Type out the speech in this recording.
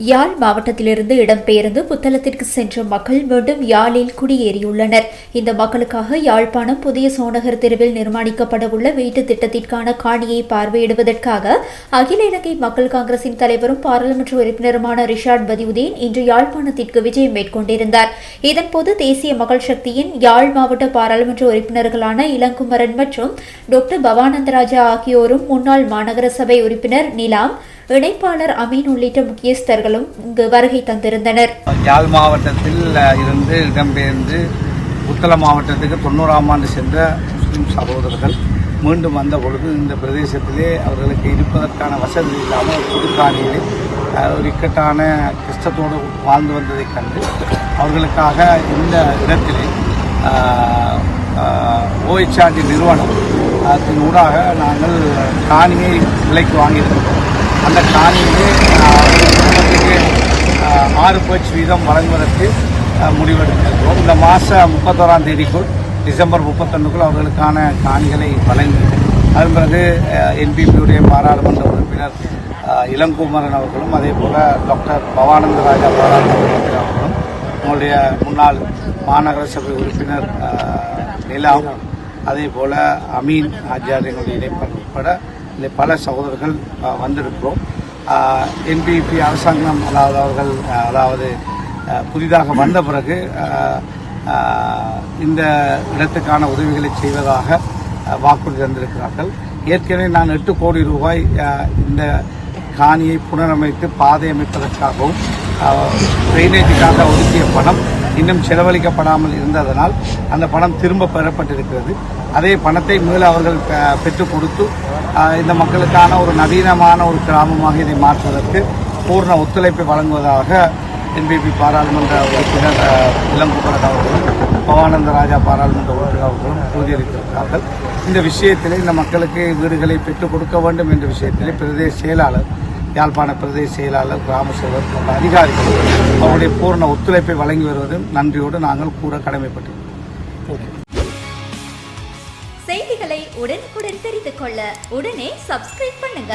யாழ் மாவட்டத்திலிருந்து இடம்பெயர்ந்து புத்தளத்திற்கு சென்ற மக்கள் மீண்டும் யாழில் குடியேறியுள்ளனர். இந்த மக்களுக்காக யாழ்ப்பாணம் புதிய சோனகர் தெருவில் நிர்மாணிக்கப்படவுள்ள வீட்டு திட்டத்திற்கான காணியை பார்வையிடுவதற்காக அகில இலங்கை மக்கள் காங்கிரசின் தலைவரும் பாராளுமன்ற உறுப்பினருமான ரிஷாட் பதியுதீன் இன்று யாழ்ப்பாணத்திற்கு விஜயம் மேற்கொண்டிருந்தார். இதன்போது தேசிய மக்கள் சக்தியின் யாழ் மாவட்ட பாராளுமன்ற உறுப்பினர்களான இளங்குமரன் மற்றும் டாக்டர் பவானந்தராஜா ஆகியோரும் முன்னாள் மாநகர சபை உறுப்பினர் நிலாம், இணைப்பாளர் அமீன் உள்ளிட்ட முக்கியஸ்தர்களும் இங்கு வருகை தந்திருந்தனர். யாழ் மாவட்டத்தில் இருந்து இடம்பெயர்ந்து புத்தளம் மாவட்டத்துக்கு 90ஆம் ஆண்டு சென்ற முஸ்லிம் சகோதரர்கள் மீண்டும் வந்த பொழுது இந்த பிரதேசத்திலே அவர்களுக்கு இருப்பதற்கான வசதி இல்லாமல் புதுக்காணியிலே ஒரு இக்கட்டான கஷ்டத்தோடு வாழ்ந்து வந்ததைக் கண்டு அவர்களுக்காக இந்த இடத்திலே ஓஎச்ஆர்டி நிறுவனம் அதன் ஊடாக நாங்கள் காணியை விலைக்கு வாங்கியிருக்கிறோம். அந்த காணியிலே குடும்பத்துக்கு 6 பேச்சு வீதம் வழங்குவதற்கு முடிவெடுத்திருக்கிறோம். இந்த மாதம் 31ஆம் தேதிக்குள் டிசம்பர் 31க்குள் அவர்களுக்கான காணிகளை வழங்கி அதன் பிறகு என்பிபியுடைய பாராளுமன்ற உறுப்பினர் இளங்குமரன் அவர்களும் அதே போல் டாக்டர் பவானந்தராஜா பாராளுமன்ற உறுப்பினர் அவர்களும் உங்களுடைய முன்னாள் மாநகர சபை உறுப்பினர் நிலாம், அதே போல் அமீன் ஆச்சாரியனுடைய இணைப்பாளர் உட்பட பல சகோதரர்கள் வந்திருக்கிறோம். என்பிபி அரசாங்கம் அதாவது புதிதாக வந்த பிறகு இந்த இடத்துக்கான உதவிகளை செய்வதாக வாக்குறுதி தந்திருக்கிறார்கள். ஏற்கனவே நான் 8 கோடி ரூபாய் இந்த காணியை புனரமைத்து பாதை அமைப்பதற்காகவும் ட்ரைனேஜுக்காக ஒதுக்கிய பணம் இன்னும் செலவழிக்கப்படாமல் இருந்ததனால் அந்த பணம் திரும்ப பெறப்பட்டிருக்கிறது. அதே பணத்தை மேலே அவர்கள் பெற்றுக் கொடுத்து இந்த மக்களுக்கான ஒரு நவீனமான ஒரு கிராமமாக இதை மாற்றுவதற்கு பூர்ண ஒத்துழைப்பை வழங்குவதாக என்பிபி பாராளுமன்ற உறுப்பினர் இளங்குமரன் அவர்களும் பவானந்தராஜா பாராளுமன்ற உறுப்பினர் அவர்களும் உறுதியளித்திருக்கிறார்கள். இந்த விஷயத்திலே இந்த மக்களுக்கு வீடுகளை பெற்றுக் கொடுக்க வேண்டும் என்ற விஷயத்திலே பிரதேச செயலாளர், யாழ்ப்பாண பிரதேச செயலாளர், கிராம சேவகர் போன்ற அதிகாரிகள் அவருடைய பூர்ண ஒத்துழைப்பை வழங்கி வருவதும் நன்றியோடு நாங்கள் கூற கடமைப்பட்டிருக்கிறோம். செய்திகளை உடனுக்குடன் தெரிந்து கொள்ள உடனே சப்ஸ்கிரைப் பண்ணுங்க.